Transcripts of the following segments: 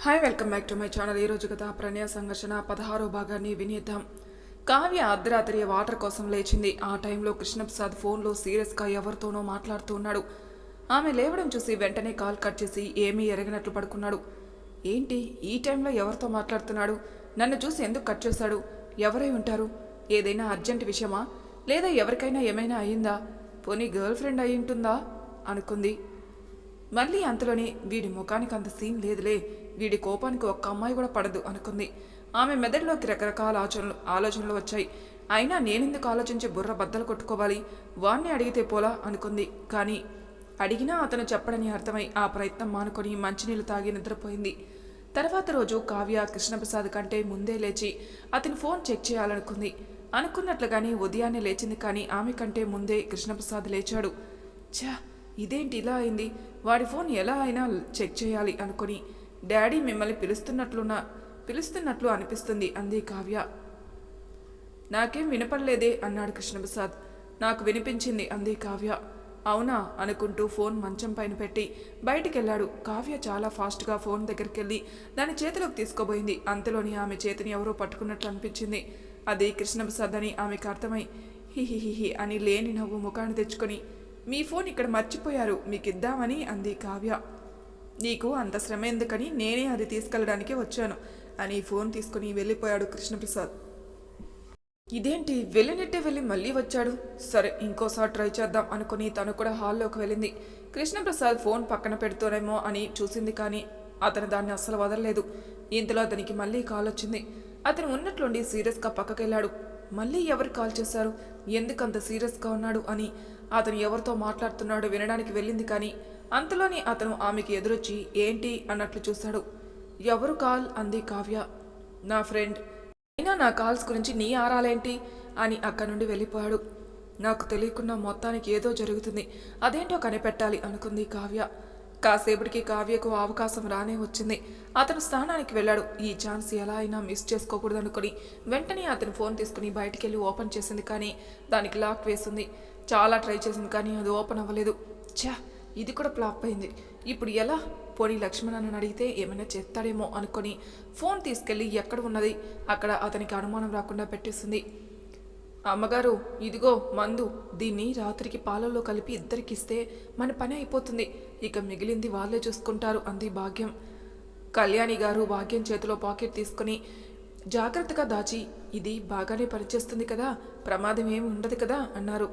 Hi welcome back to my channel. ఈరోజు కథ ప్రణయ సంఘర్షణ 16వ భాగాన్ని వినేద్దాం. కావ్య అర్ధరాత్రి వాటర్ కోసం లేచింది. ఆ టైంలో కృష్ణప్రసాద్ ఫోన్లో సీరియస్గా ఎవరితోనో మాట్లాడుతూ ఉన్నాడు. ఆమె లేవడం చూసి వెంటనే కాల్ కట్ చేసి ఏమీ ఎరగనట్లు పడుకున్నాడు. ఏంటి ఈ టైంలో ఎవరితో మాట్లాడుతున్నాడు? నన్ను చూసి ఎందుకు కట్ చేశాడు? ఎవరై ఉంటారు? ఏదైనా అర్జెంట్ విషయమా? లేదా ఎవరికైనా ఏమైనా అయ్యిందా? పోనీ గర్ల్ ఫ్రెండ్ అయి ఉంటుందా అనుకుంది. మళ్ళీ అంతలోనే వీడి ముఖానికి అంత సీన్ లేదులే, వీడి కోపానికి ఒక్క అమ్మాయి కూడా పడదు అనుకుంది. ఆమె మెదడులోకి రకరకాల ఆలోచనలు వచ్చాయి. అయినా నేనెందుకు ఆలోచించి బుర్ర బద్దలు కొట్టుకోవాలి? వాణ్ణి అడిగితే పోలా అనుకుంది. కానీ అడిగినా అతను చెప్పడని అర్థమై ఆ ప్రయత్నం మానుకొని మంచినీళ్ళు తాగి నిద్రపోయింది. తర్వాత రోజు కావ్య కృష్ణప్రసాద్ కంటే ముందే లేచి అతని ఫోన్ చెక్ చేయాలనుకుంది. అనుకున్నట్లుగానే ఉదయాన్నే లేచింది. కానీ ఆమె కంటే ముందే కృష్ణప్రసాద్ లేచాడు. ఛా, ఇదేంటి ఇలా అయింది? వాడి ఫోన్ ఎలా అయినా చెక్ చేయాలి అనుకుని, డాడీ మిమ్మల్ని పిలుస్తున్నట్లు అనిపిస్తుంది అంది కావ్య. నాకేం వినపడలేదే అన్నాడు కృష్ణప్రసాద్. నాకు వినిపించింది అంది కావ్య. అవునా అనుకుంటూ ఫోన్ మంచం పైన పెట్టి బయటికెళ్లాడు. కావ్య చాలా ఫాస్ట్గా ఫోన్ దగ్గరికి వెళ్ళి దాని చేతిలోకి తీసుకోబోయింది. అంతలోని ఆమె చేతిని ఎవరో పట్టుకున్నట్లు అనిపించింది. అది కృష్ణప్రసాద్ అని ఆమెకు అర్థమై హిహిహిహి అని లేని నవ్వు ముఖాన్ని తెచ్చుకొని, మీ ఫోన్ ఇక్కడ మర్చిపోయారు, మీకు ఇద్దామని అంది కావ్య. నీకు అంత శ్రమ ఎందుకని నేనే అది తీసుకెళ్ళడానికి వచ్చాను అని ఫోన్ తీసుకుని వెళ్ళిపోయాడు కృష్ణప్రసాద్. ఇదేంటి వెళ్ళినట్టే వెళ్ళి మళ్ళీ వచ్చాడు? సరే ఇంకోసారి ట్రై చేద్దాం అనుకుని తను కూడా హాల్లోకి వెళ్ళింది. కృష్ణప్రసాద్ ఫోన్ పక్కన పెడుతూనేమో అని చూసింది. కానీ అతను దాన్ని అస్సలు వదలలేదు. ఇంతలో అతనికి మళ్ళీ కాల్ వచ్చింది. అతను ఉన్నట్లుండి సీరియస్గా పక్కకెళ్ళాడు. మళ్ళీ ఎవరు కాల్ చేశారు? ఎందుకంత సీరియస్గా ఉన్నాడు అని అతను ఎవరితో మాట్లాడుతున్నాడో వినడానికి వెళ్ళింది. కానీ అంతలోని అతను ఆమెకి ఎదురొచ్చి ఏంటి అన్నట్లు చూశాడు. ఎవరు కాల్ అంది కావ్య. నా ఫ్రెండ్. అయినా నా కాల్స్ గురించి నీ ఆరాలేంటి అని అక్కడి నుండి వెళ్ళిపోయాడు. నాకు తెలియకుండా మొత్తానికి ఏదో జరుగుతుంది, అదేంటో కనిపెట్టాలి అనుకుంది కావ్య. కాసేపటికి కావ్యకు అవకాశం రానే వచ్చింది. అతను స్నానానికి వెళ్ళాడు. ఈ ఛాన్స్ ఎలా అయినా మిస్ చేసుకోకూడదు అనుకుని వెంటనే అతను ఫోన్ తీసుకుని బయటికి వెళ్ళి ఓపెన్ చేసింది. కానీ దానికి లాక్ వేసింది. చాలా ట్రై చేసింది కానీ అది ఓపెన్ అవ్వలేదు. ఛా, ఇది కూడా ఫ్లాప్ అయింది. ఇప్పుడు ఎలా? పోనీ లక్ష్మణ్ అని అడిగితే ఏమైనా చేస్తాడేమో అనుకొని ఫోన్ తీసుకెళ్ళి ఎక్కడ ఉన్నది అక్కడ అతనికి అనుమానం రాకుండా పెట్టేసింది. అమ్మగారు, ఇదిగో మందు, దీన్ని రాత్రికి పాలల్లో కలిపి ఇద్దరికిస్తే మన పని అయిపోతుంది, ఇక మిగిలింది వాళ్ళే చూసుకుంటారు అంది భాగ్యం. కళ్యాణి గారు భాగ్యం చేతిలో పాకెట్ తీసుకుని జాగ్రత్తగా దాచి, ఇది బాగానే పనిచేస్తుంది కదా, ప్రమాదం ఏమి ఉండదు కదా అన్నారు.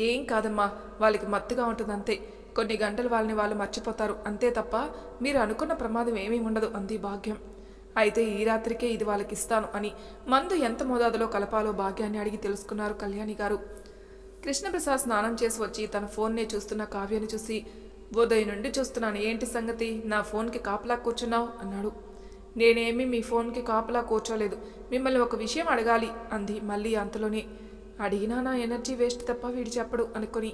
ఏం కాదమ్మా, వాళ్ళకి మత్తుగా ఉంటుంది అంతే, కొన్ని గంటలు వాళ్ళని వాళ్ళు మర్చిపోతారు అంతే తప్ప మీరు అనుకున్న ప్రమాదం ఏమీ ఉండదు అంది భాగ్యం. అయితే ఈ రాత్రికే ఇది వాళ్ళకి ఇస్తాను అని మందు ఎంత మోతాదులో కలపాలో భాగ్యాన్ని అడిగి తెలుసుకున్నారు కళ్యాణి గారు. కృష్ణప్రసాద్ స్నానం చేసి వచ్చి తన ఫోన్నే చూస్తున్న కావ్యాన్ని చూసి, ఉదయం నుండి చూస్తున్నాను, ఏంటి సంగతి? నా ఫోన్కి కాపలా కూర్చున్నావు అన్నాడు. నేనేమీ మీ ఫోన్కి కాపలా కూర్చోలేదు, మిమ్మల్ని ఒక విషయం అడగాలి అంది. మళ్ళీ అంతలోనే అడిగినా నా ఎనర్జీ వేస్ట్ తప్ప వీడు చెప్పడు అనుకుని,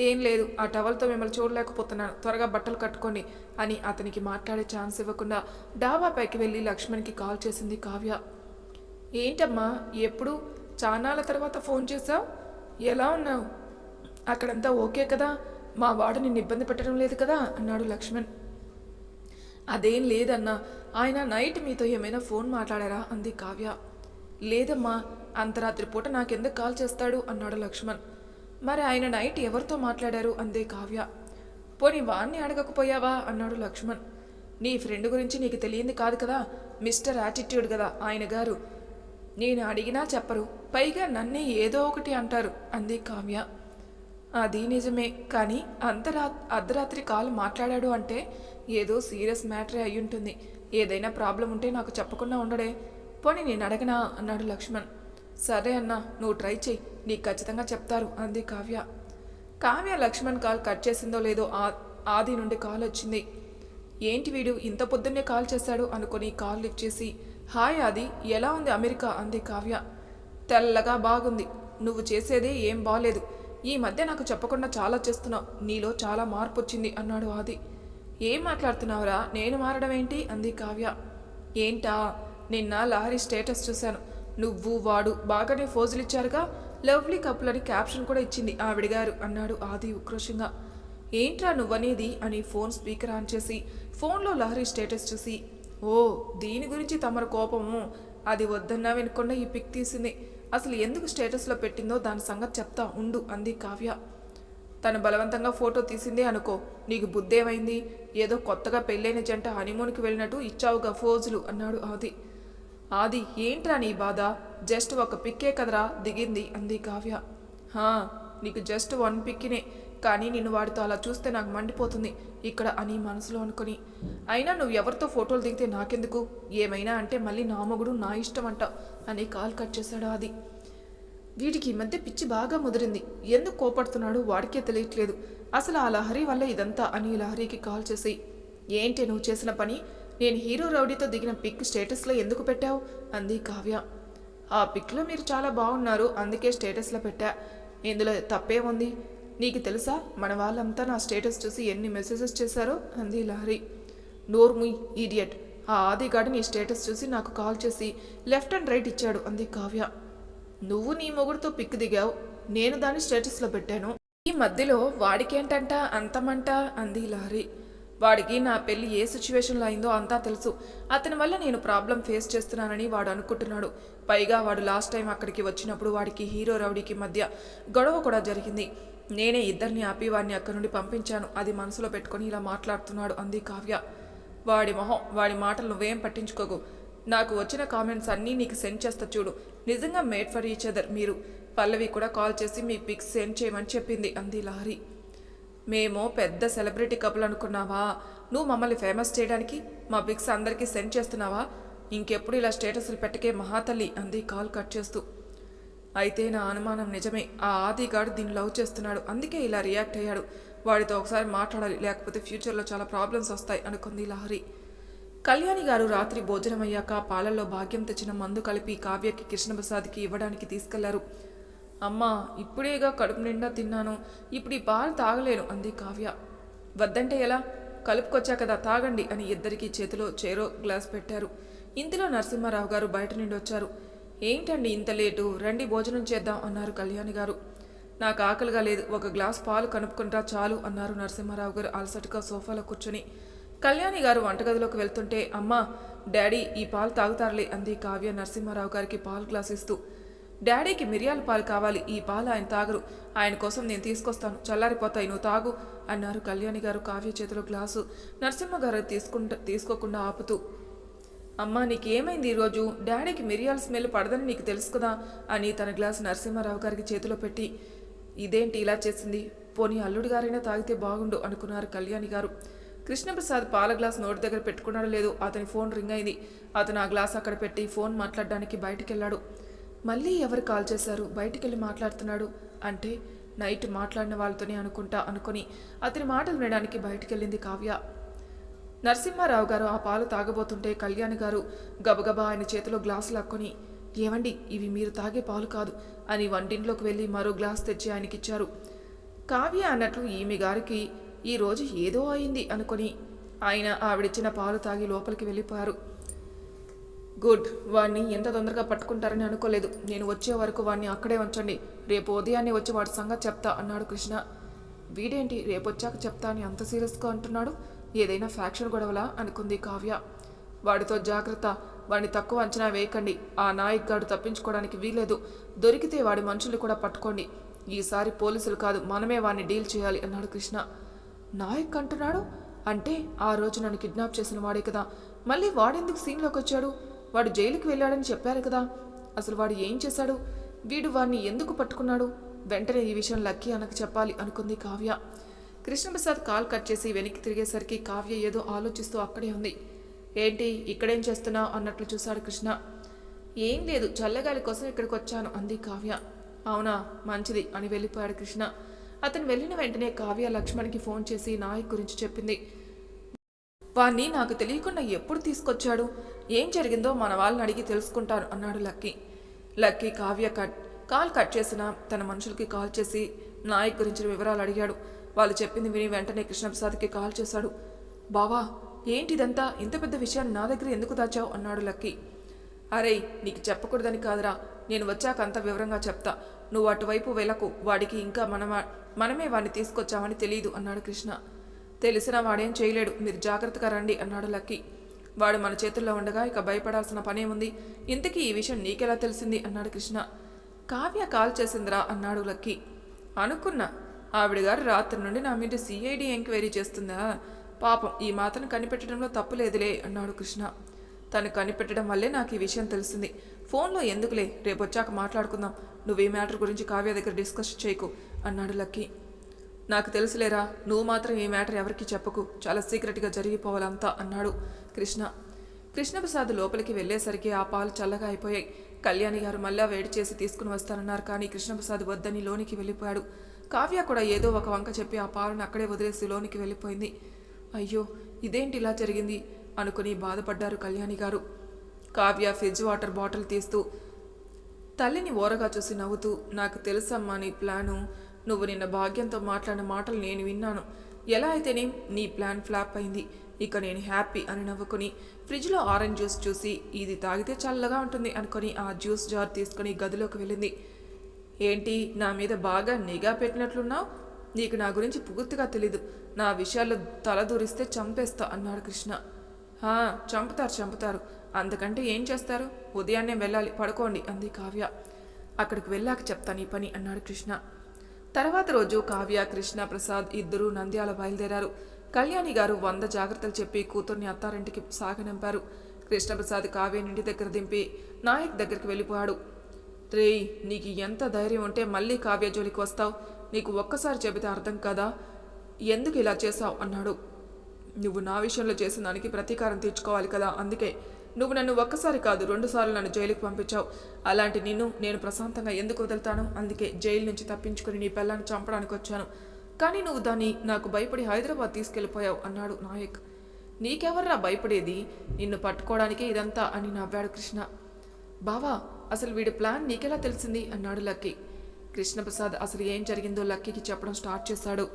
ఏం లేదు, ఆ టవల్తో మిమ్మల్ని చూడలేకపోతున్నాను, త్వరగా బట్టలు కట్టుకోండి అని అతనికి మాట్లాడే ఛాన్స్ ఇవ్వకుండా డాబా పైకి వెళ్ళి లక్ష్మణ్కి కాల్ చేసింది కావ్య. ఏంటమ్మా, ఎప్పుడు చాన్నాళ్ళ తర్వాత ఫోన్ చేశావు? ఎలా ఉన్నావు? అక్కడంతా ఓకే కదా? మా వాడు నిన్ను ఇబ్బంది పెట్టడం లేదు కదా అన్నాడు లక్ష్మణ్. అదేం లేదన్నా, ఆయన నైట్ మీతో ఏమైనా ఫోన్ మాట్లాడారా అంది కావ్య. లేదమ్మా, అంతరాత్రి పూట నాకెందుకు కాల్ చేస్తాడు అన్నాడు లక్ష్మణ్. మరి ఆయన నైట్ ఎవరితో మాట్లాడారు అందే కావ్య. పోనీ వాణ్ణి అడగకపోయావా అన్నాడు లక్ష్మణ్. నీ ఫ్రెండ్ గురించి నీకు తెలియంది కాదు కదా, మిస్టర్ యాటిట్యూడ్ కదా ఆయన గారు, నేను అడిగినా చెప్పరు, పైగా నన్నే ఏదో ఒకటి అంటారు అంది కావ్య. అది నిజమే, కానీ అర్ధరాత్రి కాల్ మాట్లాడాడు అంటే ఏదో సీరియస్ మ్యాటరే అయ్యుంటుంది, ఏదైనా ప్రాబ్లం ఉంటే నాకు చెప్పకుండా ఉండడే, పోనీ నేను అడగనా అన్నాడు లక్ష్మణ్. సరే అన్నా, నువ్వు ట్రై చెయ్యి, నీకు ఖచ్చితంగా చెప్తారు అంది కావ్య. కావ్య లక్ష్మణ్ కాల్ కట్ చేసిందో లేదో ఆది నుండి కాల్ వచ్చింది. ఏంటి వీడు ఇంత పొద్దున్నే కాల్ చేశాడు అనుకుని కాల్ లిఫ్ట్ చేసి, హాయ్ ఆది, ఎలా ఉంది అమెరికా అంది కావ్య. తెల్లగా బాగుంది, నువ్వు చేసేదే ఏం బాలేదు, ఈ మధ్య నాకు చెప్పకుండా చాలా చేస్తున్నావు, నీలో చాలా మార్పు వచ్చింది అన్నాడు ఆది. ఏం మాట్లాడుతున్నావురా, నేను మారడం ఏంటి అంది కావ్య. ఏంటా, నిన్న లహరి స్టేటస్ చూశాను, నువ్వు వాడు బాగానే ఫోజులు ఇచ్చారుగా, లవ్లీ కపుల్ అని క్యాప్షన్ కూడా ఇచ్చింది ఆవిడగారు అన్నాడు ఆది ఉక్రోషంగా. ఏంట్రా నువ్వనేది అని ఫోన్ స్పీకర్ ఆన్ చేసి ఫోన్లో లహరి స్టేటస్ చూసి, ఓ, దీని గురించి తమరు కోపము. అది వద్దన్నా వినకుండా ఈ పిక్ తీసింది. అసలు ఎందుకు స్టేటస్లో పెట్టిందో దాని సంగతి చెప్తా ఉండు అంది కావ్య. తను బలవంతంగా ఫోటో తీసిందే అనుకో, నీకు బుద్ధేమైంది? ఏదో కొత్తగా పెళ్ళైన జంట హనీమూన్కి వెళ్ళినట్టు ఇచ్చావుగా ఫోజులు అన్నాడు ఆది. ఆది, ఏంట్రా నీ బాధ? జస్ట్ ఒక పిక్కే కదరా దిగింది అంది కావ్య. హా, నీకు జస్ట్ వన్ పిక్కినే, కానీ నిన్ను వాడితో అలా చూస్తే నాకు మండిపోతుంది ఇక్కడ అని మనసులో అనుకుని. అయినా నువ్వు ఎవరితో ఫోటోలు దిగితే నాకెందుకు? ఏమైనా అంటే మళ్ళీ నా మొగుడు నా ఇష్టం అంట అని కాల్ కట్ చేశాడు ఆది. వీడికి ఈ మధ్య పిచ్చి బాగా ముదిరింది. ఎందుకు కోపడుతున్నాడు వాడికే తెలియట్లేదు. అసలు ఆ లహరి వల్ల ఇదంతా అని లహరికి కాల్ చేసి, ఏంటి నువ్వు చేసిన పని? నేను హీరో రౌడీతో దిగిన పిక్ స్టేటస్లో ఎందుకు పెట్టావు అంది కావ్య. ఆ పిక్లో మీరు చాలా బాగున్నారు, అందుకే స్టేటస్లో పెట్టా. ఇందులో తప్పేముంది? నీకు తెలుసా మన వాళ్ళంతా నా స్టేటస్ చూసి ఎన్ని మెసేజెస్ చేశారో అంది లహరి. నోర్ముయ్ ఈడియట్. ఆ ఆదిగాడు నీ స్టేటస్ చూసి నాకు కాల్ చేసి లెఫ్ట్ అండ్ రైట్ ఇచ్చాడు అంది కావ్య. నువ్వు నీ మొగుడుతో పిక్ దిగావు, నేను దాన్ని స్టేటస్లో పెట్టాను. ఈ మధ్యలో వాడికేంటంట అంతమంట అంది లహరి. వాడికి నా పెళ్లి ఏ సిచ్యువేషన్లో అయిందో అంతా తెలుసు. అతని వల్ల నేను ప్రాబ్లం ఫేస్ చేస్తున్నానని వాడు అనుకుంటున్నాడు. పైగా వాడు లాస్ట్ టైం అక్కడికి వచ్చినప్పుడు వాడికి హీరో రౌడీకి మధ్య గొడవ కూడా జరిగింది. నేనే ఇద్దరిని ఆపి వాడిని అక్కడి నుండి పంపించాను. అది మనసులో పెట్టుకొని ఇలా మాట్లాడుతున్నాడు అంది కావ్య. వాడి మొహం, వాడి మాటలు నువ్వేం పట్టించుకోకు. నాకు వచ్చిన కామెంట్స్ అన్నీ నీకు సెండ్ చేస్తా చూడు. నిజంగా మేడ్ ఫర్ ఈచ్ అదర్ మీరు. పల్లవి కూడా కాల్ చేసి మీ పిక్స్ సెండ్ చేయమని చెప్పింది అంది లహరి. మేము పెద్ద సెలబ్రిటీ కపుల్ అనుకున్నావా? నువ్వు మమ్మల్ని ఫేమస్ చేయడానికి మా పిక్స్ అందరికీ సెండ్ చేస్తున్నావా? ఇంకెప్పుడు ఇలా స్టేటస్లు పెట్టకే మహాతల్లి అంది కాల్ కట్ చేస్తూ. అయితే నా అనుమానం నిజమే. ఆ ఆదిగాడు దీన్ని లవ్ చేస్తున్నాడు, అందుకే ఇలా రియాక్ట్ అయ్యాడు. వాడితో ఒకసారి మాట్లాడాలి, లేకపోతే ఫ్యూచర్లో చాలా ప్రాబ్లమ్స్ వస్తాయి అనుకుంది లహరి. కళ్యాణి గారు రాత్రి భోజనం అయ్యాక పాలల్లో భాగ్యం తెచ్చిన మందు కలిపి కావ్యకి కృష్ణప్రసాద్కి ఇవ్వడానికి తీసుకెళ్లారు. అమ్మా, ఇప్పుడేగా కడుపు నిండా తిన్నాను, ఇప్పుడు ఈ పాలు తాగలేను అంది కావ్య. వద్దంటే ఎలా? కలుపుకొచ్చా కదా తాగండి అని ఇద్దరికీ చేతిలో చేరో గ్లాస్ పెట్టారు. ఇంతలో నరసింహారావు గారు బయట నుండి వచ్చారు. ఏంటండి ఇంత లేటు? రండి భోజనం చేద్దాం అన్నారు కళ్యాణి గారు. నాకు ఆకలిగా లేదు, ఒక గ్లాస్ పాలు కనుక్కుంటా చాలు అన్నారు నరసింహారావు గారు అలసటగా సోఫాలో కూర్చొని. కళ్యాణి గారు వంటగదిలోకి వెళ్తుంటే, అమ్మా డాడీ ఈ పాలు తాగుతారులే అంది కావ్య నరసింహారావు గారికి పాలు గ్లాస్ ఇస్తూ. డాడీకి మిరియాల పాలు కావాలి, ఈ పాలు ఆయన తాగరు, ఆయన కోసం నేను తీసుకొస్తాను, చల్లారిపోతాయి, నువ్వు తాగు అన్నారు కళ్యాణి గారు కావ్య చేతిలో గ్లాసు నరసింహ గారు తీసుకోకుండా ఆపుతూ. అమ్మా నీకేమైంది ఈరోజు? డాడీకి మిరియాల స్మెల్ పడదని నీకు తెలుసు కదా అని తన గ్లాసు నరసింహారావు గారికి చేతిలో పెట్టి, ఇదేంటి ఇలా చేసింది? పోనీ అల్లుడి గారైనా తాగితే బాగుండు అనుకున్నారు కళ్యాణి గారు. కృష్ణప్రసాద్ పాల గ్లాస్ నోటి దగ్గర పెట్టుకున్నాడో లేదో అతని ఫోన్ రింగ్ అయింది. అతను ఆ గ్లాస్ అక్కడ పెట్టి ఫోన్ మాట్లాడడానికి బయటికెళ్ళాడు. మళ్ళీ ఎవరు కాల్ చేశారు? బయటికెళ్ళి మాట్లాడుతున్నాడు అంటే నైట్ మాట్లాడిన వాళ్ళతోనే అనుకుని అతని మాటలు వినడానికి బయటికెళ్ళింది కావ్య. నరసింహారావు గారు ఆ పాలు తాగబోతుంటే కళ్యాణి గారు గబగబా ఆయన చేతిలో గ్లాసు లాక్కొని, ఏవండి ఇవి మీరు తాగే పాలు కాదు అని వంటింట్లోకి వెళ్ళి మరో గ్లాస్ తెచ్చి ఆయనకిచ్చారు. కావ్య అన్నట్లు ఈమె గారికి ఈరోజు ఏదో అయింది అనుకుని ఆయన ఆవిడిచ్చిన పాలు తాగి లోపలికి వెళ్ళిపోయారు. గుడ్, వాడిని ఎంత తొందరగా పట్టుకుంటారని అనుకోలేదు. నేను వచ్చే వరకు వాడిని అక్కడే ఉంచండి, రేపు ఉదయాన్నే వచ్చి వాడి సంగతి చెప్తా అన్నాడు కృష్ణ. వీడేంటి రేపొచ్చాక చెప్తా అని అంత సీరియస్గా అంటున్నాడు? ఏదైనా ఫ్యాక్షన్ గొడవలా అనుకుంది కావ్య. వాడితో జాగ్రత్త, వాడిని తక్కువ అంచనా వేయకండి. ఆ నాయక్ గాడు తప్పించుకోవడానికి వీలేదు. దొరికితే వాడి మనుషుల్ని కూడా పట్టుకోండి. ఈసారి పోలీసులు కాదు, మనమే వాడిని డీల్ చేయాలి అన్నాడు కృష్ణ. నాయక్ అంటున్నాడు అంటే ఆ రోజు నన్ను కిడ్నాప్ చేసిన వాడే కదా, మళ్ళీ వాడెందుకు సీన్లోకి వచ్చాడు? వాడు జైలుకి వెళ్ళాడని చెప్పారు కదా, అసలు వాడు ఏం చేశాడు? వీడు వాడిని ఎందుకు పట్టుకున్నాడు? వెంటనే ఈ విషయం లక్కీ అన్నకు చెప్పాలి అనుకుంది కావ్య. కృష్ణప్రసాద్ కాల్ కట్ చేసి వెనక్కి తిరిగేసరికి కావ్య ఏదో ఆలోచిస్తూ అక్కడే ఉంది. ఏంటి ఇక్కడేం చేస్తున్నావు అన్నట్లు చూశాడు కృష్ణ. ఏం లేదు, చల్లగాలి కోసం ఇక్కడికి వచ్చాను అంది కావ్య. అవునా, మంచిది అని వెళ్ళిపోయాడు కృష్ణ. అతను వెళ్ళిన వెంటనే కావ్య లక్ష్మణ్కి ఫోన్ చేసి నాయక్ గురించి చెప్పింది. వాణ్ణి నాకు తెలియకుండా ఎప్పుడు తీసుకొచ్చాడు, ఏం జరిగిందో మన వాళ్ళని అడిగి తెలుసుకుంటాను అన్నాడు lucky. Lucky Kavya call cut చేసిన తన మనుషులకి కాల్ చేసి నాయక్ గురించిన వివరాలు అడిగాడు. వాళ్ళు చెప్పింది విని వెంటనే కృష్ణప్రసాద్కి కాల్ చేశాడు. బావా ఏంటిదంతా, ఇంత పెద్ద విషయాన్ని నా దగ్గర ఎందుకు దాచావు అన్నాడు లక్కీ. అరే నీకు చెప్పకూడదని కాదురా, నేను వచ్చాక అంత వివరంగా చెప్తా, నువ్వు అటువైపు వెళ్ళకు, వాడికి ఇంకా మనమే వాడిని తీసుకొచ్చామని తెలీదు అన్నాడు కృష్ణ. తెలిసిన వాడేం చేయలేడు, మీరు జాగ్రత్తగా రండి అన్నాడు లక్కీ. వాడు మన చేతుల్లో ఉండగా ఇక భయపడాల్సిన పనేముంది? ఇంతకీ ఈ విషయం నీకెలా తెలిసింది అన్నాడు కృష్ణ. కావ్య కాల్ చేసిందిరా అన్నాడు లక్కీ. అనుకున్నా. ఆవిడ గారు రాత్రి నుండి నా మీద సిఐడి ఎంక్వైరీ చేస్తుందా? పాపం ఈ మాతను కనిపెట్టడంలో తప్పు లేదులే అన్నాడు కృష్ణ. తను కనిపెట్టడం వల్లే నాకు ఈ విషయం తెలిసింది. ఫోన్లో ఎందుకులే, రేపు వచ్చాక మాట్లాడుకుందాం. నువ్వు ఈ మ్యాటర్ గురించి కావ్య దగ్గర డిస్కస్ చేయకు అన్నాడు లక్కీ. నాకు తెలుసులేరా, నువ్వు మాత్రం ఈ మ్యాటర్ ఎవరికి చెప్పకు, చాలా సీక్రెట్గా జరిగిపోవాలంతా అన్నాడు కృష్ణ. కృష్ణప్రసాద్ లోపలికి వెళ్లేసరికి ఆ పాలు చల్లగా అయిపోయాయి. కళ్యాణి గారు మళ్ళా వేడి చేసి తీసుకుని వస్తానన్నారు, కానీ కృష్ణప్రసాద్ వద్దని లోనికి వెళ్ళిపోయాడు. కావ్య కూడా ఏదో ఒక వంక చెప్పి ఆ పాలను అక్కడే వదిలేసి లోనికి వెళ్ళిపోయింది. అయ్యో, ఇదేంటి ఇలా జరిగింది అనుకుని బాధపడ్డారు కళ్యాణి గారు. కావ్య ఫ్రిడ్జ్ వాటర్ బాటిల్ తీస్తూ తల్లిని ఓరగా చూసి నవ్వుతూ, నాకు తెలుసమ్మా నీ ప్లాను. నువ్వు నిన్న భాగ్యంతో మాట్లాడిన మాటలు నేను విన్నాను. ఎలా అయితేనే నీ ప్లాన్ ఫ్లాప్ అయింది. ఇక నేను హ్యాపీ అని నవ్వుకుని ఫ్రిడ్జ్లో ఆరెంజ్ జ్యూస్ చూసి ఇది తాగితే చల్లగా ఉంటుంది అనుకుని ఆ జ్యూస్ జార్ తీసుకుని గదిలోకి వెళ్ళింది. ఏంటి నా మీద బాగా నిఘా పెట్టినట్లున్నావు? నీకు నా గురించి పూర్తిగా తెలీదు. నా విషయాల్లో తలదూరిస్తే చంపేస్తా అన్నాడు కృష్ణ. చంపుతారు. అందుకంటే ఏం చేస్తారు? ఉదయాన్నే వెళ్ళాలి, పడుకోండి అంది కావ్య. అక్కడికి వెళ్ళాక చెప్తాను ఈ పని అన్నాడు కృష్ణ. తర్వాత రోజు కావ్య, కృష్ణ ప్రసాద్ ఇద్దరూ నంద్యాల బయలుదేరారు. కళ్యాణి గారు 100 జాగ్రత్తలు చెప్పి కూతుర్ని అత్తారింటికి సాగనంపారు. కృష్ణప్రసాద్ కావ్యని ఇంటి దగ్గర దింపి నాయక్ దగ్గరికి వెళ్ళిపోయాడు. రేయ్, నీకు ఎంత ధైర్యం ఉంటే మళ్ళీ కావ్య జోలికి వస్తావు? నీకు ఒక్కసారి చెబితే అర్థం కదా, ఎందుకు ఇలా చేశావు అన్నాడు. నువ్వు నా విషయంలో చేసిన దానికి ప్రతీకారం తీర్చుకోవాలి కదా, అందుకే నువ్వు నన్ను ఒక్కసారి కాదు 2 సార్లు నన్ను జైలుకి పంపించావు. అలాంటి నిన్ను నేను ప్రశాంతంగా ఎందుకు వదులుతాను? అందుకే జైలు నుంచి తప్పించుకుని నీ పిల్లాన్ని చంపడానికి వచ్చాను. కానీ నువ్వు దాన్ని నాకు భయపడి హైదరాబాద్ తీసుకెళ్ళిపోయావు అన్నాడు నాయక్. నీకెవర్రా భయపడేది? నిన్ను పట్టుకోవడానికే ఇదంతా అని నవ్వాడు కృష్ణ. బావా, అసలు వీడి ప్లాన్ నీకెలా తెలిసింది అన్నాడు లక్కీ. కృష్ణప్రసాద్ అసలు ఏం జరిగిందో లక్కీకి చెప్పడం స్టార్ట్ చేశాడు.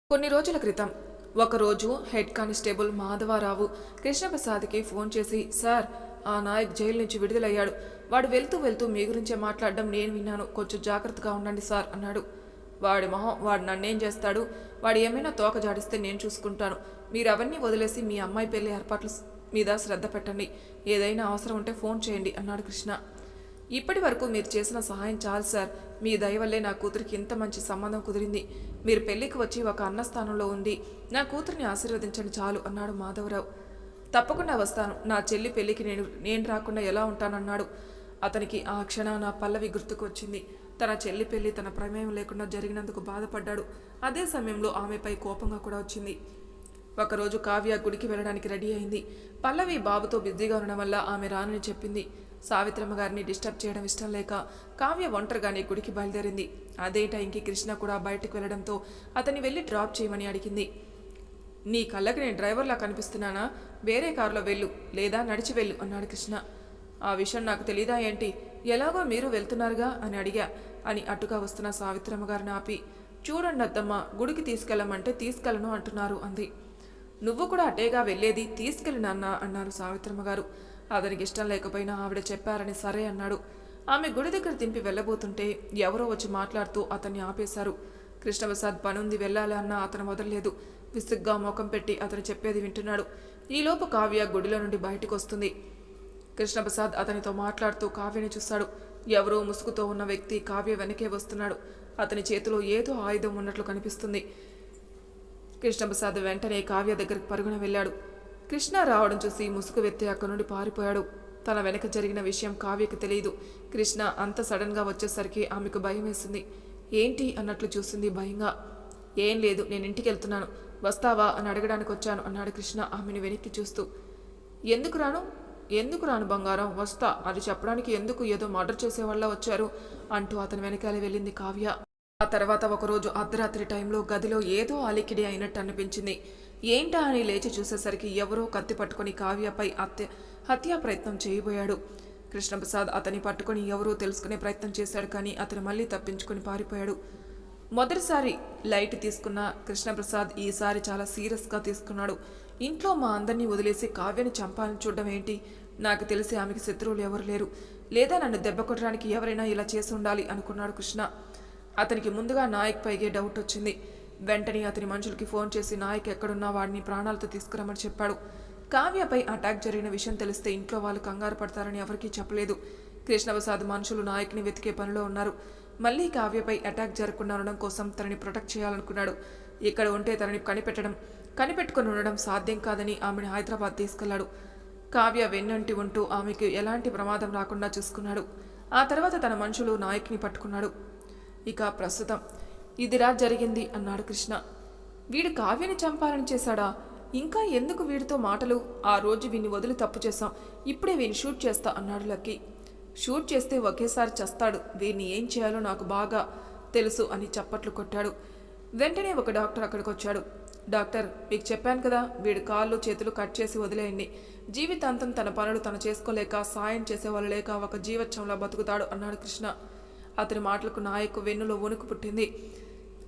కొన్ని రోజుల క్రితం ఒకరోజు హెడ్ కానిస్టేబుల్ మాధవరావు కృష్ణప్రసాద్కి ఫోన్ చేసి, సార్, ఆ నాయక్ జైలు నుంచి విడుదలయ్యాడు. వాడు వెళ్తూ వెళ్తూ మీ గురించే మాట్లాడడం నేను విన్నాను. కొంచెం జాగ్రత్తగా ఉండండి సార్ అన్నాడు. వాడి మొహం, వాడు నన్నేం చేస్తాడు? వాడు ఏమైనా తోక జాడిస్తే నేను చూసుకుంటాను. మీరు అవన్నీ వదిలేసి మీ అమ్మాయి పెళ్లి ఏర్పాట్ల మీద శ్రద్ధ పెట్టండి. ఏదైనా అవసరం ఉంటే ఫోన్ చేయండి అన్నాడు కృష్ణ. ఇప్పటి వరకు మీరు చేసిన సహాయం చాలు సార్. మీ దయ వల్లే నా కూతురికి ఇంత మంచి సంబంధం కుదిరింది. మీరు పెళ్లికి వచ్చి ఒక అన్న స్థానంలో ఉండి నా కూతురిని ఆశీర్వదించండి చాలు అన్నాడు మాధవరావు. తప్పకుండా వస్తాను. నా చెల్లి పెళ్లికి నేను రాకుండా ఎలా ఉంటానన్నాడు. అతనికి ఆ క్షణాన పల్లవి గుర్తుకు వచ్చింది. తన చెల్లి పెళ్లి తన ప్రమేయం లేకుండా జరిగినందుకు బాధపడ్డాడు. అదే సమయంలో ఆమెపై కోపంగా కూడా వచ్చింది. ఒకరోజు కావ్య గుడికి వెళ్ళడానికి రెడీ అయింది. పల్లవి బాబుతో బిజీగా ఉండడం వల్ల ఆమె రానని చెప్పింది. సావిత్రమ్మ గారిని డిస్టర్బ్ చేయడం ఇష్టం లేక కావ్య ఒంటరిగానే గుడికి బయలుదేరింది. అదే టైంకి కృష్ణ కూడా బయటకు వెళ్లడంతో అతన్ని వెళ్ళి డ్రాప్ చేయమని అడిగింది. నీ కళ్ళకి నేను డ్రైవర్లా కనిపిస్తున్నానా? వేరే కారులో వెళ్ళు, లేదా నడిచి వెళ్ళు అన్నాడు కృష్ణ. ఆ విషయం నాకు తెలీదా ఏంటి? ఎలాగో మీరు వెళ్తున్నారుగా అని అడిగా అని అటుగా వస్తున్న సావిత్రమ్మ గారిని ఆపి, చూడండి అత్తమ్మ, గుడికి తీసుకెళ్ళమంటే తీసుకెళ్ళను అంటున్నారు అంది. నువ్వు కూడా అటేగా వెళ్ళేది, తీసుకెళ్ళి నాన్న అన్నారు సావిత్రమ్మ గారు. అతనికి ఇష్టం లేకపోయినా ఆవిడ చెప్పారని సరే అన్నాడు. ఆమె గుడి దగ్గర దింపి వెళ్ళబోతుంటే ఎవరో వచ్చి మాట్లాడుతూ అతన్ని ఆపేశారు. కృష్ణప్రసాద్ పనుంది వెళ్ళాలి అన్నా అతను వదలలేదు. విసుగ్గా ముఖం పెట్టి అతను చెప్పేది వింటున్నాడు. ఈలోపు కావ్య గుడిలో నుండి బయటకు వస్తుంది. కృష్ణప్రసాద్ అతనితో మాట్లాడుతూ కావ్యని చూశాడు. ఎవరో ముసుగుతో ఉన్న వ్యక్తి కావ్య వెనకే వస్తున్నాడు. అతని చేతిలో ఏదో ఆయుధం ఉన్నట్లు కనిపిస్తుంది. కృష్ణప్రసాద్ వెంటనే కావ్య దగ్గరికి పరుగున వెళ్ళాడు. కృష్ణ రావడం చూసి ముసుగు వెత్తి అక్కడి నుండి పారిపోయాడు. తన వెనక జరిగిన విషయం కావ్యకు తెలియదు. కృష్ణ అంత సడన్గా వచ్చేసరికి ఆమెకు భయం వేసింది. ఏంటి అన్నట్లు చూసింది భయంగా. ఏం లేదు, నేను ఇంటికి వెళ్తున్నాను, వస్తావా అని అడగడానికి వచ్చాను అన్నాడు కృష్ణ ఆమెను వెనక్కి చూస్తూ. ఎందుకు రాను బంగారం, వస్తా. అది చెప్పడానికి ఎందుకు, ఏదో మర్డర్ చేసేవాళ్ళ వచ్చారు అంటూ అతని వెనకాలే వెళ్ళింది కావ్య. ఆ తర్వాత ఒకరోజు అర్ధరాత్రి టైంలో గదిలో ఏదో అలికిడి అయినట్టు అనిపించింది. ఏంటా అని లేచి చూసేసరికి ఎవరో కత్తి పట్టుకుని కావ్యపై హత్యా ప్రయత్నం చేయబోయాడు. కృష్ణప్రసాద్ అతని పట్టుకుని ఎవరో తెలుసుకునే ప్రయత్నం చేశాడు, కానీ అతను మళ్ళీ తప్పించుకుని పారిపోయాడు. మొదటిసారి లైట్ తీసుకున్న కృష్ణప్రసాద్ ఈసారి చాలా సీరియస్గా తీసుకున్నాడు. ఇంట్లో మా అందరినీ వదిలేసి కావ్యని చంపాలని చూడడం ఏంటి? నాకు తెలిసి ఆమెకి శత్రువులు ఎవరు లేరు, లేదా నన్ను దెబ్బ కొట్టడానికి ఎవరైనా ఇలా చేసి ఉండాలి అనుకున్నాడు కృష్ణ. అతనికి ముందుగా నాయక్ పైగే డౌట్ వచ్చింది. వెంటనే అతని మనుషులకి ఫోన్ చేసి నాయక్ ఎక్కడున్నా వాడిని ప్రాణాలతో తీసుకురమ్మని చెప్పాడు. కావ్యపై అటాక్ జరిగిన విషయం తెలిస్తే ఇంట్లో వాళ్ళు కంగారు పడతారని ఎవరికీ చెప్పలేదు. కృష్ణప్రసాద్ మనుషులు నాయకుని వెతికే పనిలో ఉన్నారు. మళ్ళీ కావ్యపై అటాక్ జరగకుండా ఉండడం కోసం తనని ప్రొటెక్ట్ చేయాలనుకున్నాడు. ఇక్కడ ఉంటే తనని కనిపెట్టుకుని ఉండడం సాధ్యం కాదని ఆమెను హైదరాబాద్ తీసుకెళ్లాడు. కావ్య వెన్నంటి ఉంటూ ఆమెకు ఎలాంటి ప్రమాదం రాకుండా చూసుకున్నాడు. ఆ తర్వాత తన మనుషులు నాయకుని పట్టుకున్నాడు. ఇక ప్రస్తుతం ఇదిరా జరిగింది అన్నాడు కృష్ణ. వీడు కావ్యని చంపాలని చేశాడా? ఇంకా ఎందుకు వీడితో మాటలు? ఆ రోజు వీడిని వదిలి తప్పు చేశాం, ఇప్పుడే వీడిని షూట్ చేస్తా అన్నాడు లక్కీ. షూట్ చేస్తే ఒకేసారి చస్తాడు, వీడిని ఏం చేయాలో నాకు బాగా తెలుసు అని చప్పట్లు కొట్టాడు. వెంటనే ఒక డాక్టర్ అక్కడికి వచ్చాడు. డాక్టర్, మీకు చెప్పాను కదా, వీడి కాళ్ళు చేతులు కట్ చేసి వదిలేయండి. జీవితాంతం తన పనులు తను చేసుకోలేక, సాయం చేసేవాళ్ళు లేక ఒక జీవచ్చంలా బతుకుతాడు అన్నాడు కృష్ణ. అతని మాటలకు నాయకు వెన్నులో వణుకు పుట్టింది.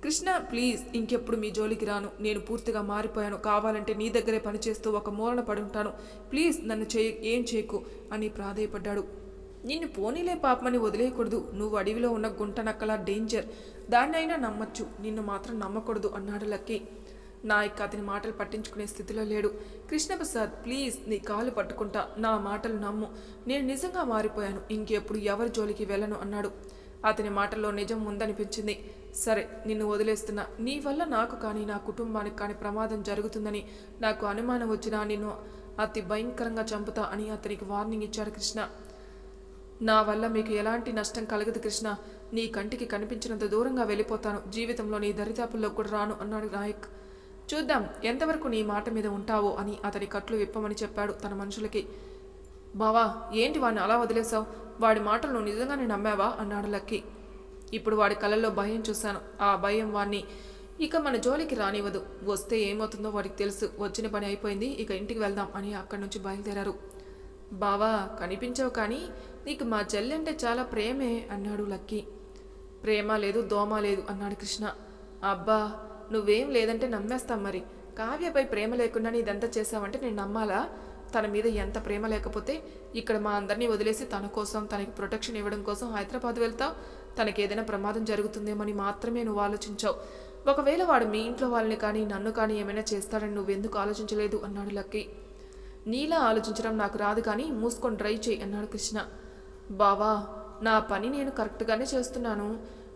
కృష్ణ, ప్లీజ్, ఇంకెప్పుడు మీ జోలికి రాను. నేను పూర్తిగా మారిపోయాను. కావాలంటే నీ దగ్గరే పనిచేస్తూ ఒక మూలన పడి ఉంటాను. ప్లీజ్ నన్ను ఏం చేయకు అని ప్రాధేయపడ్డాడు. నిన్ను పోనీలే పాపమని వదిలేయకూడదు. నువ్వు అడవిలో ఉన్న గుంట నక్కల డేంజర్. దాన్నైనా నమ్మచ్చు, నిన్ను మాత్రం నమ్మకూడదు అన్నాడు లక్కీ. నాయక్ అతని మాటలు పట్టించుకునే స్థితిలో లేడు. కృష్ణప్రసాద్, ప్లీజ్ నీ కాలు పట్టుకుంటా, నా మాటలు నమ్ము. నేను నిజంగా మారిపోయాను, ఇంకెప్పుడు ఎవరి జోలికి వెళ్ళను అన్నాడు. అతని మాటల్లో నిజం ఉందనిపించింది. సరే, నిన్ను వదిలేస్తున్నా. నీ వల్ల నాకు కానీ నా కుటుంబానికి కానీ ప్రమాదం జరుగుతుందని నాకు అనుమానం వచ్చినా నిన్ను అతి భయంకరంగా చంపుతా అని అతనికి వార్నింగ్ ఇచ్చాడు కృష్ణ. నా వల్ల మీకు ఎలాంటి నష్టం కలగదు కృష్ణ. నీ కంటికి కనిపించినంత దూరంగా వెళ్ళిపోతాను. జీవితంలో నీ దరిదాపుల్లో కూడా రాను అన్నాడు నాయక్. చూద్దాం ఎంతవరకు నీ మాట మీద ఉంటావో అని అతని కట్లు విప్పమని చెప్పాడు తన మనుషులకి. బావా, ఏంటి వాడిని అలా వదిలేశావు? వాడి మాటలు నువ్వు నిజంగానే నమ్మావా అన్నాడు లక్కీ. ఇప్పుడు వాడి కళ్ళల్లో భయం చూశాను. ఆ భయం వాడిని ఇక మన జోలికి రానివ్వదు. వస్తే ఏమవుతుందో వాడికి తెలుసు. వచ్చిన పని అయిపోయింది, ఇక ఇంటికి వెళ్దాం అని అక్కడి నుంచి బయలుదేరారు. బావా, కనిపించవు కానీ నీకు మా చెల్లి అంటే చాలా ప్రేమే అన్నాడు లక్కీ. ప్రేమ లేదు, దోమ లేదు అన్నాడు కృష్ణ. అబ్బా, నువ్వేం లేదంటే నమ్మేస్తాం. మరి కావ్యపై ప్రేమ లేకుండా ఇదంతా చేసావంటే నేను నమ్మాలా? తన మీద ఎంత ప్రేమ లేకపోతే ఇక్కడ మా అందరినీ వదిలేసి తన కోసం, తనకి ప్రొటెక్షన్ ఇవ్వడం కోసం హైదరాబాద్ వెళ్తావు? తనకి ఏదైనా ప్రమాదం జరుగుతుందేమని మాత్రమే నువ్వు ఆలోచించావు. ఒకవేళ వాడు మీ ఇంట్లో వాళ్ళని కానీ నన్ను కానీ ఏమైనా చేస్తాడని నువ్వెందుకు ఆలోచించలేదు అన్నాడు లక్కీ. నీలా ఆలోచించడం నాకు రాదు కానీ మూసుకొని ట్రై చేయి అన్నాడు కృష్ణ. బావా, నా పని నేను కరెక్ట్గానే చేస్తున్నాను.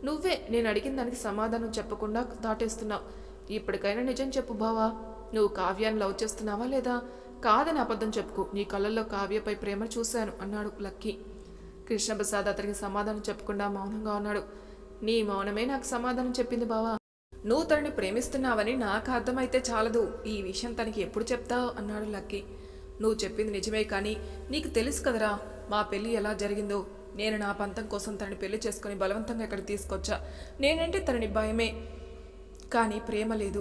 నువ్వే నేను అడిగిన దానికి సమాధానం చెప్పకుండా దాటేస్తున్నావు. ఇప్పటికైనా నిజం చెప్పు బావా, నువ్వు కావ్యాన్ని లవ్ చేస్తున్నావా లేదా? కాదని అబద్ధం చెప్పుకో. నీ కళ్ళల్లో కావ్యపై ప్రేమ చూశాను అన్నాడు లక్కీ. కృష్ణప్రసాద్ అతనికి సమాధానం చెప్పకుండా మౌనంగా ఉన్నాడు. నీ మౌనమే నాకు సమాధానం చెప్పింది బావా. నువ్వు తనని ప్రేమిస్తున్నావని నాకు అర్థమైతే చాలదు. ఈ విషయం తనకి ఎప్పుడు చెప్తావు అన్నాడు లక్కీ. నువ్వు చెప్పింది నిజమే కానీ నీకు తెలుసు కదరా మా పెళ్ళి ఎలా జరిగిందో. నేను నా పంతం కోసం తనని పెళ్లి చేసుకుని బలవంతంగా ఇక్కడికి తీసుకొచ్చా. నేనంటే తనని భయమే కానీ ప్రేమ లేదు.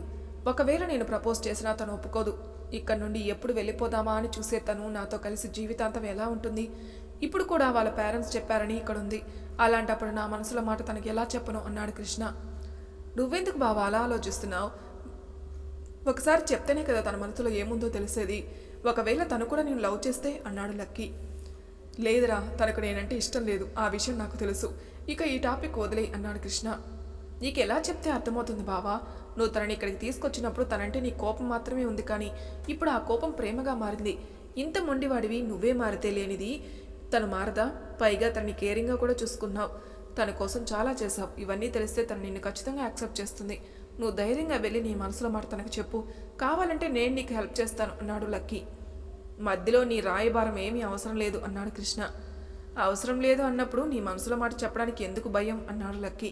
ఒకవేళ నేను ప్రపోజ్ చేసినా తను ఒప్పుకోదు. ఇక్కడ నుండి ఎప్పుడు వెళ్ళిపోదామా అని చూసే తను నాతో కలిసి జీవితాంతం ఎలా ఉంటుంది? ఇప్పుడు కూడా వాళ్ళ పేరెంట్స్ చెప్పారని ఇక్కడ ఉంది. అలాంటప్పుడు నా మనసులో మాట తనకి ఎలా చెప్పను అన్నాడు కృష్ణ. నువ్వెందుకు బావా అలా ఆలోచిస్తున్నావు? ఒకసారి చెప్తేనే కదా తన మనసులో ఏముందో తెలిసేది. ఒకవేళ తను కూడా నేను లవ్ చేస్తే అన్నాడు లక్కీ. లేదురా, తనకు నేనంటే ఇష్టం లేదు. ఆ విషయం నాకు తెలుసు. ఇక ఈ టాపిక్ వదిలే అన్నాడు కృష్ణ. నీకు ఎలా చెప్తే అర్థమవుతుంది బావా? నువ్వు తనని ఇక్కడికి తీసుకొచ్చినప్పుడు తనంటే నీ కోపం మాత్రమే ఉంది కానీ ఇప్పుడు ఆ కోపం ప్రేమగా మారింది. ఇంత మొండివాడివి నువ్వే మారితే లేనిది తను మారదా? పైగా తనని కేరింగ్గా కూడా చూసుకున్నావు. తన కోసం చాలా చేశావు. ఇవన్నీ తెలిస్తే తను నిన్ను ఖచ్చితంగా యాక్సెప్ట్ చేస్తుంది. నువ్వు ధైర్యంగా వెళ్ళి నీ మనసులో మాట తనకు చెప్పు. కావాలంటే నేను నీకు హెల్ప్ చేస్తాను అన్నాడు లక్కీ. మధ్యలో నీ రాయబారం ఏమీ అవసరం లేదు అన్నాడు కృష్ణ. అవసరం లేదు అన్నప్పుడు నీ మనసులో మాట చెప్పడానికి ఎందుకు భయం అన్నాడు లక్కీ.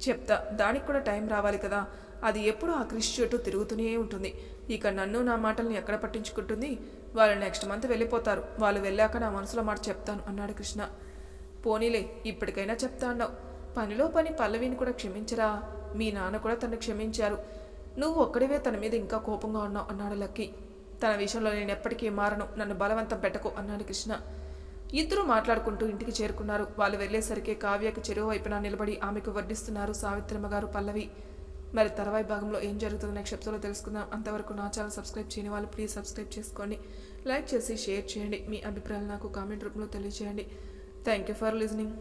చెప్తా, దానికి కూడా టైం రావాలి కదా. అది ఎప్పుడు ఆ కృషి చుట్టూ తిరుగుతూనే ఉంటుంది. ఇక నన్ను నా మాటల్ని ఎక్కడ పట్టించుకుంటుంది? వాళ్ళు నెక్స్ట్ మంత్ వెళ్ళిపోతారు. వాళ్ళు వెళ్ళాక నా మనసులో మాట చెప్తాను అన్నాడు కృష్ణ. పోనీలే, ఇప్పటికైనా చెప్తా అన్నావు. పనిలో పని పల్లవిని కూడా క్షమించరా? మీ నాన్న కూడా తను క్షమించారు. నువ్వు ఒక్కడివే తన మీద ఇంకా కోపంగా ఉన్నావు అన్నాడు లక్కీ. తన విషయంలో నేను ఎప్పటికీ మారను, నన్ను బలవంతం పెట్టకు అన్నాడు కృష్ణ. ఇద్దరూ మాట్లాడుకుంటూ ఇంటికి చేరుకున్నారు. వాళ్ళు వెళ్లేసరికి కావ్యకి చెరువు వైపున నిలబడి ఆమెకు వడ్డిస్తున్నారు సావిత్రమ్మ గారు, పల్లవి. మరి తర్వాయి భాగంలో ఏం జరుగుతుందో నెక్స్ట్ ఎపిసోడ్లో తెలుసుకుందాం. అంతవరకు నా ఛానల్ సబ్స్క్రైబ్ చేయని వాళ్ళు ప్లీజ్ సబ్స్క్రైబ్ చేసుకోండి. లైక్ చేసి షేర్ చేయండి. మీ అభిప్రాయాలు నాకు కామెంట్ రూపంలో తెలియజేయండి. Thank you for listening.